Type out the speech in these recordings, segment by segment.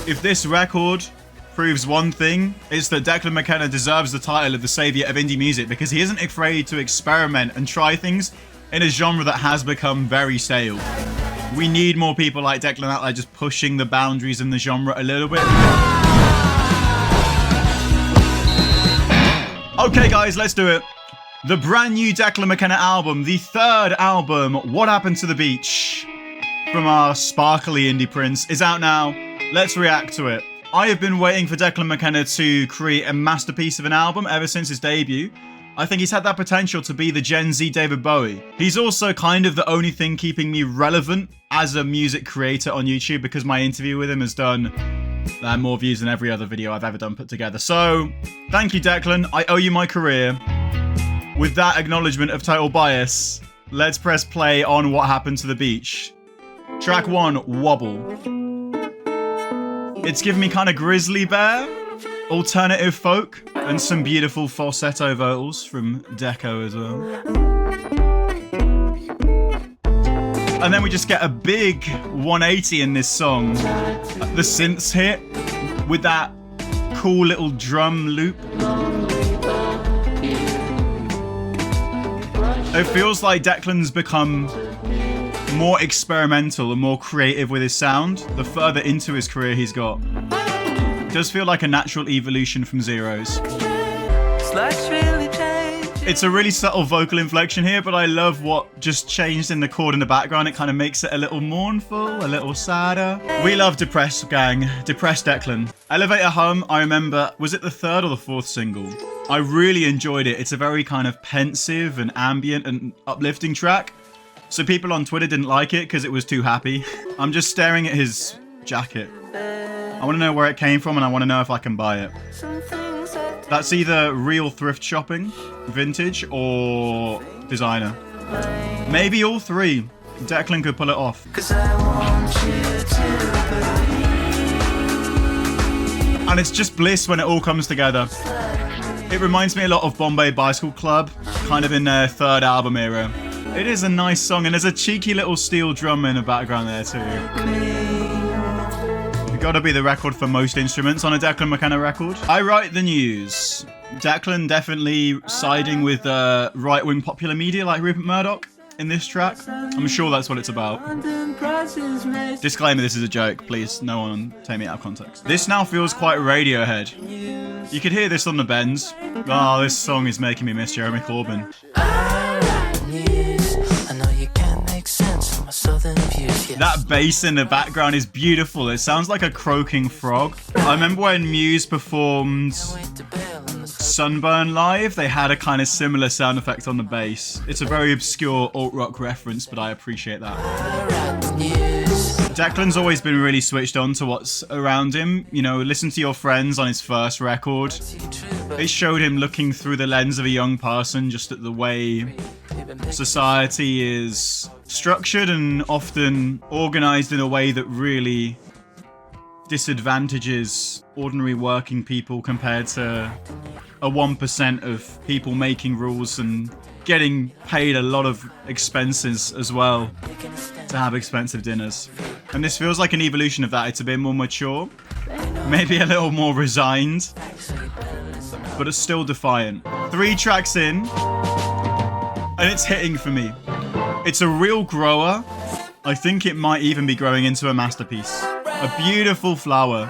If this record proves one thing, it's that Declan McKenna deserves the title of the savior of indie music because he isn't afraid to experiment and try things in a genre that has become very stale. We need more people like Declan out there just pushing the boundaries in the genre a little bit. Okay guys, let's do it. The brand new Declan McKenna album, the third album, What Happened to the Beach, from our sparkly indie prince, is out now. Let's react to it. I have been waiting for Declan McKenna to create a masterpiece of an album ever since his debut. I think he's had that potential to be the Gen Z David Bowie. He's also kind of the only thing keeping me relevant as a music creator on YouTube because my interview with him has done more views than every other video I've ever done put together. So, thank you Declan, I owe you my career. With that acknowledgement of total bias, let's press play on What Happened to the Beach. Track 1, Wobble. It's giving me kind of Grizzly Bear, alternative folk, and some beautiful falsetto vocals from Deco as well. And then we just get a big 180 in this song. The synths hit with that cool little drum loop. It feels like Declan's become more experimental and more creative with his sound the further into his career he's got. It does feel like a natural evolution from Zeros. It's a really subtle vocal inflection here, but I love what just changed in the chord in the background. It kind of makes it a little mournful, a little sadder. We love Depressed, gang. Depressed Declan. Elevator Hum, I remember, was it the third or the fourth single? I really enjoyed it. It's a very kind of pensive and ambient and uplifting track. So people on Twitter didn't like it because it was too happy. I'm just staring at his jacket. I want to know where it came from and I want to know if I can buy it. That's either real thrift shopping, vintage, or designer. Maybe all three. Declan could pull it off. And it's just bliss when it all comes together. It reminds me a lot of Bombay Bicycle Club, kind of in their third album era. It is a nice song, and there's a cheeky little steel drum in the background there too. Gotta be the record for most instruments on a Declan McKenna record. I write the news. Declan definitely siding with right-wing popular media like Rupert Murdoch in this track. I'm sure that's what it's about. Disclaimer, this is a joke. Please, no one take me out of context. This now feels quite Radiohead. You could hear this on the bends. Oh, this song is making me miss Jeremy Corbyn. That bass in the background is beautiful. It sounds like a croaking frog. I remember when Muse performed Sunburn live, they had a kind of similar sound effect on the bass. It's a very obscure alt-rock reference, but I appreciate that. Declan's always been really switched on to what's around him. You know, Listen to Your Friends on his first record. It showed him looking through the lens of a young person, just at the way society is structured and often organized in a way that really disadvantages ordinary working people compared to a 1% of people making rules and getting paid a lot of expenses as well to have expensive dinners. And this feels like an evolution of that. It's a bit more mature, maybe a little more resigned, but it's still defiant. 3 tracks in, and it's hitting for me. It's a real grower. I think it might even be growing into a masterpiece. A beautiful flower.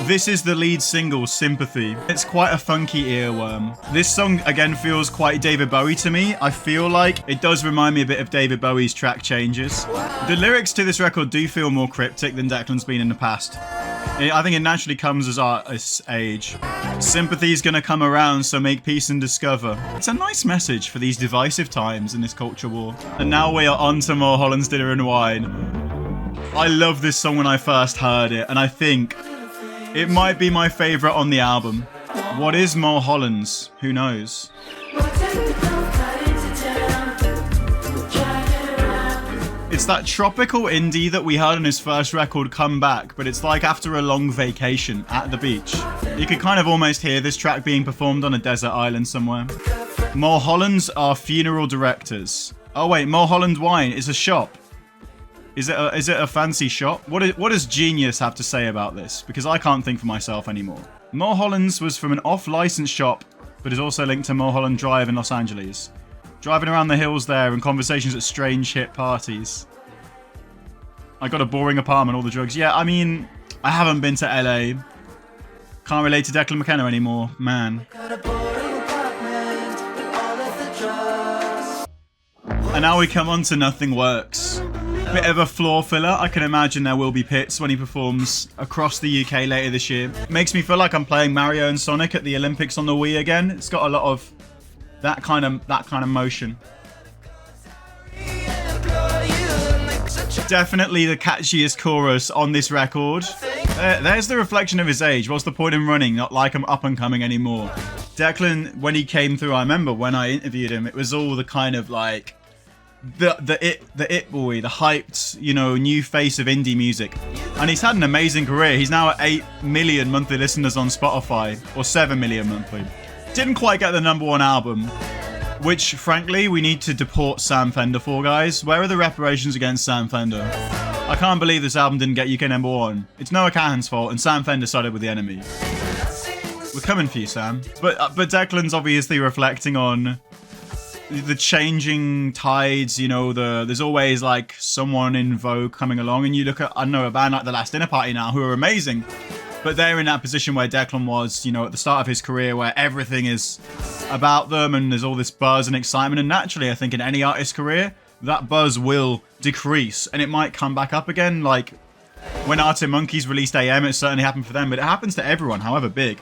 This is the lead single, Sympathy. It's quite a funky earworm. This song, again, feels quite David Bowie to me. I feel like it does remind me a bit of David Bowie's track changes. The lyrics to this record do feel more cryptic than Declan's been in the past. I think it naturally comes as artists age. Sympathy's gonna come around, so make peace and discover. It's a nice message for these divisive times in this culture war. And now we are on to Mulholland's Dinner and Wine. I love this song when I first heard it, and I think it might be my favourite on the album. What is Mulholland's? Who knows? It's that tropical indie that we heard on his first record, Come Back, but it's like after a long vacation at the beach. You could kind of almost hear this track being performed on a desert island somewhere. Mulholland's are funeral directors. Oh wait, Mulholland Wine is a shop. Is it a fancy shop? What does Genius have to say about this? Because I can't think for myself anymore. Mulholland's was from an off-license shop, but is also linked to Mulholland Drive in Los Angeles. Driving around the hills there and conversations at strange hip parties. I got a boring apartment, all the drugs. Yeah, I mean, I haven't been to LA. Can't relate to Declan McKenna anymore, man. And now we come on to Nothing Works. Bit of a floor filler. I can imagine there will be pits when he performs across the UK later this year. Makes me feel like I'm playing Mario and Sonic at the Olympics on the Wii again. It's got a lot of that kind of motion. Definitely the catchiest chorus on this record. There's the reflection of his age. What's the point in running? Not like I'm up and coming anymore. Declan, when he came through, I remember when I interviewed him, it was all the kind of like the it boy, the hyped, you know, new face of indie music. And he's had an amazing career. He's now at 8 million monthly listeners on Spotify, or 7 million monthly. Didn't quite get the #1 album, which frankly we need to deport Sam Fender for, guys. Where are the reparations against Sam Fender? I can't believe this album didn't get UK #1. It's Noah Kahan's fault, and Sam Fender sided with the enemy. We're coming for you, Sam. But Declan's obviously reflecting on the changing tides, you know, there's always like someone in vogue coming along, and you look at, I don't know, a band like The Last Dinner Party now, who are amazing, but they're in that position where Declan was, you know, at the start of his career, where everything is about them and there's all this buzz and excitement, and naturally, I think in any artist's career, that buzz will decrease, and it might come back up again, like when Arctic Monkeys released AM, it certainly happened for them, but it happens to everyone, however big,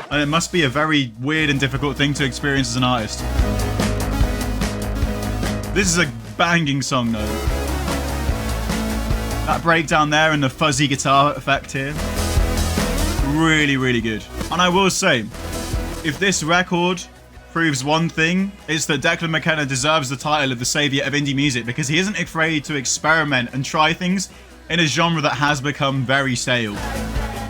and it must be a very weird and difficult thing to experience as an artist. This is a banging song though. That breakdown there and the fuzzy guitar effect here. Really, really good. And I will say, if this record proves one thing, it's that Declan McKenna deserves the title of the savior of indie music, because he isn't afraid to experiment and try things in a genre that has become very stale.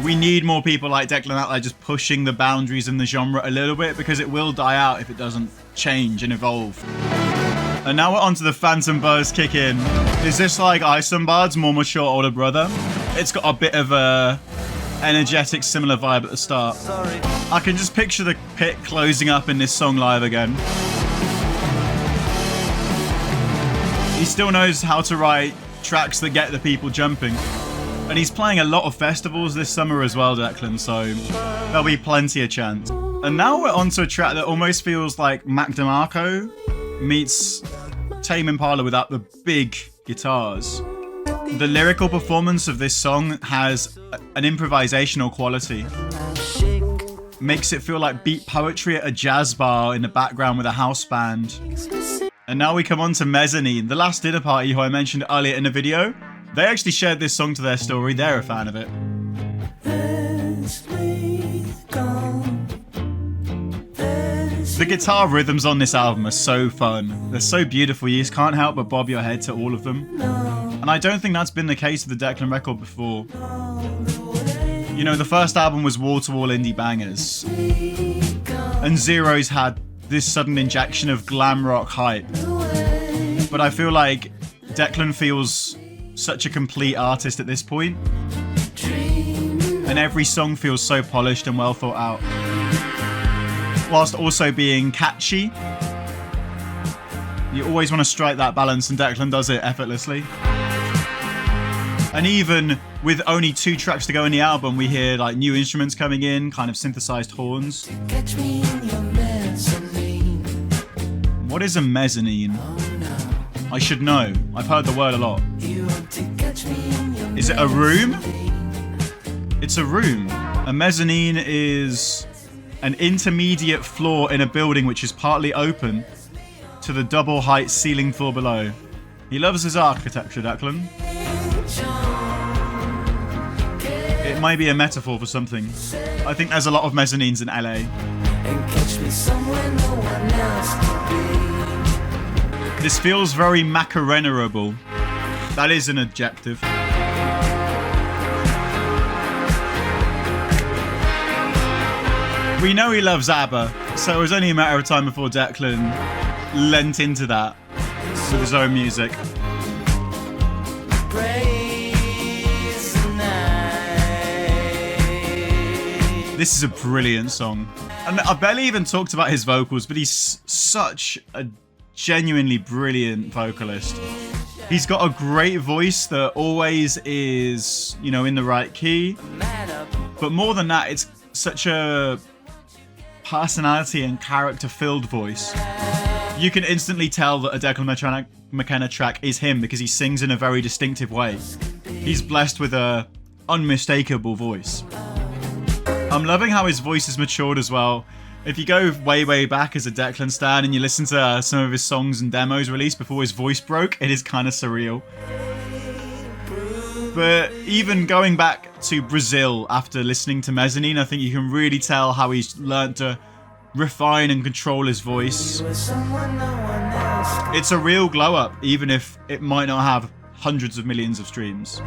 We need more people like Declan out there just pushing the boundaries in the genre a little bit, because it will die out if it doesn't change and evolve. And now we're on to the Phantom Buzz kick in. Is this like Isambard's more mature older brother? It's got a bit of a energetic, similar vibe at the start. I can just picture the pit closing up in this song live again. He still knows how to write tracks that get the people jumping. And he's playing a lot of festivals this summer as well, Declan, so there'll be plenty of chance. And now we're on to a track that almost feels like Mac DeMarco meets Tame Impala without the big guitars. The lyrical performance of this song has an improvisational quality. Makes it feel like beat poetry at a jazz bar in the background with a house band. And now we come on to Mezzanine, The Last Dinner Party, who I mentioned earlier in the video. They actually shared this song to their story. They're a fan of it. The guitar rhythms on this album are so fun. They're so beautiful, you just can't help but bob your head to all of them. And I don't think that's been the case with the Declan record before. You know, the first album was wall-to-wall indie bangers. And Zero's had this sudden injection of glam rock hype. But I feel like Declan feels such a complete artist at this point. And every song feels so polished and well thought out, whilst also being catchy. You always want to strike that balance, and Declan does it effortlessly. And even with only 2 tracks to go in the album, we hear like new instruments coming in, kind of synthesized horns. What is a mezzanine? I should know. I've heard the word a lot. Is it a room? It's a room. A mezzanine is an intermediate floor in a building which is partly open to the double height ceiling floor below. He loves his architecture, Declan. It might be a metaphor for something. I think there's a lot of mezzanines in LA. This feels very Macarena-able. That is an adjective. We know he loves ABBA, so it was only a matter of time before Declan lent into that with his own music. This is a brilliant song. And I barely even talked about his vocals, but he's such a genuinely brilliant vocalist. He's got a great voice that always is, you know, in the right key. But more than that, it's such a personality and character-filled voice. You can instantly tell that a Declan McKenna track is him because he sings in a very distinctive way. He's blessed with a unmistakable voice. I'm loving how his voice has matured as well. If you go way back as a Declan stan and you listen to some of his songs and demos released before his voice broke, it is kind of surreal. But even going back to Brazil after listening to Mezzanine, I think you can really tell how he's learnt to refine and control his voice. It's a real glow up, even if it might not have hundreds of millions of streams.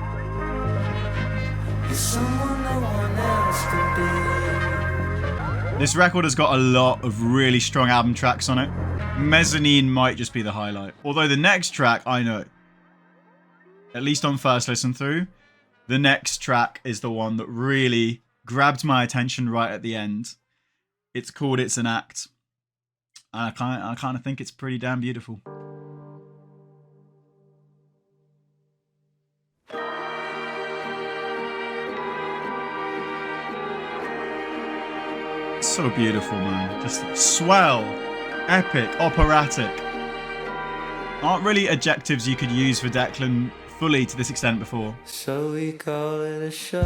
This record has got a lot of really strong album tracks on it. Mezzanine might just be the highlight. Although the next track, I know, at least on first listen through, the next track is the one that really grabbed my attention right at the end. It's called It's an Act. And I kind of think it's pretty damn beautiful. So beautiful, man. Just swell, epic, operatic. Aren't really adjectives you could use for Declan fully to this extent before. So we call it a show.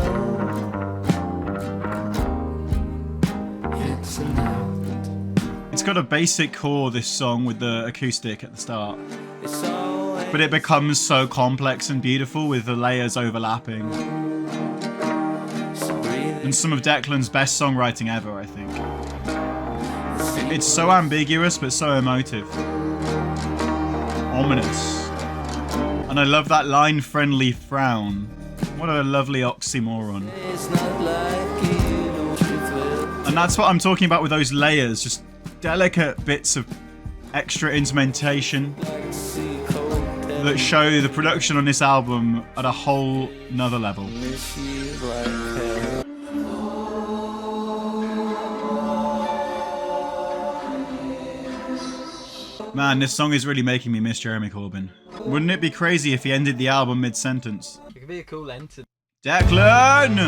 It's an act. It's got a basic core, this song, with the acoustic at the start. But it becomes so complex and beautiful with the layers overlapping. And some of Declan's best songwriting ever, I think. It's so ambiguous, but so emotive. Ominous. And I love that line-friendly frown. What a lovely oxymoron. And that's what I'm talking about with those layers. Just delicate bits of extra instrumentation that show the production on this album at a whole nother level. Man, this song is really making me miss Jeremy Corbyn. Wouldn't it be crazy if he ended the album mid-sentence? It could be a cool enter. Declan!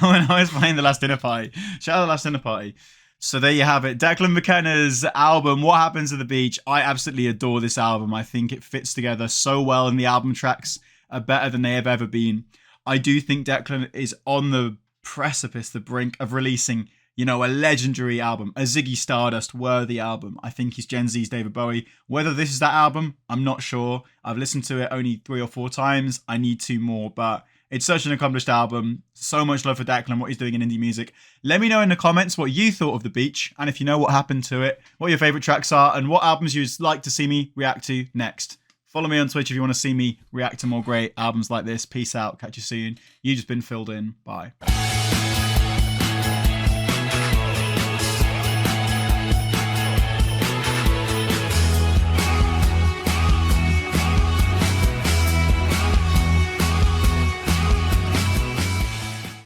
When I was playing The Last Dinner Party. Shout out The Last Dinner Party. So there you have it. Declan McKenna's album, What Happens at the Beach. I absolutely adore this album. I think it fits together so well, and the album tracks are better than they have ever been. I do think Declan is on the precipice, the brink of releasing, you know, a legendary album, a Ziggy Stardust worthy album. I think he's Gen Z's David Bowie. Whether this is that album, I'm not sure. I've listened to it only 3 or 4 times. I need 2 more, but it's such an accomplished album. So much love for Declan, what he's doing in indie music. Let me know in the comments what you thought of The Beach, and if you know what happened to it, what your favourite tracks are, and what albums you'd like to see me react to next. Follow me on Twitch if you want to see me react to more great albums like this. Peace out. Catch you soon. You've just been filled in. Bye.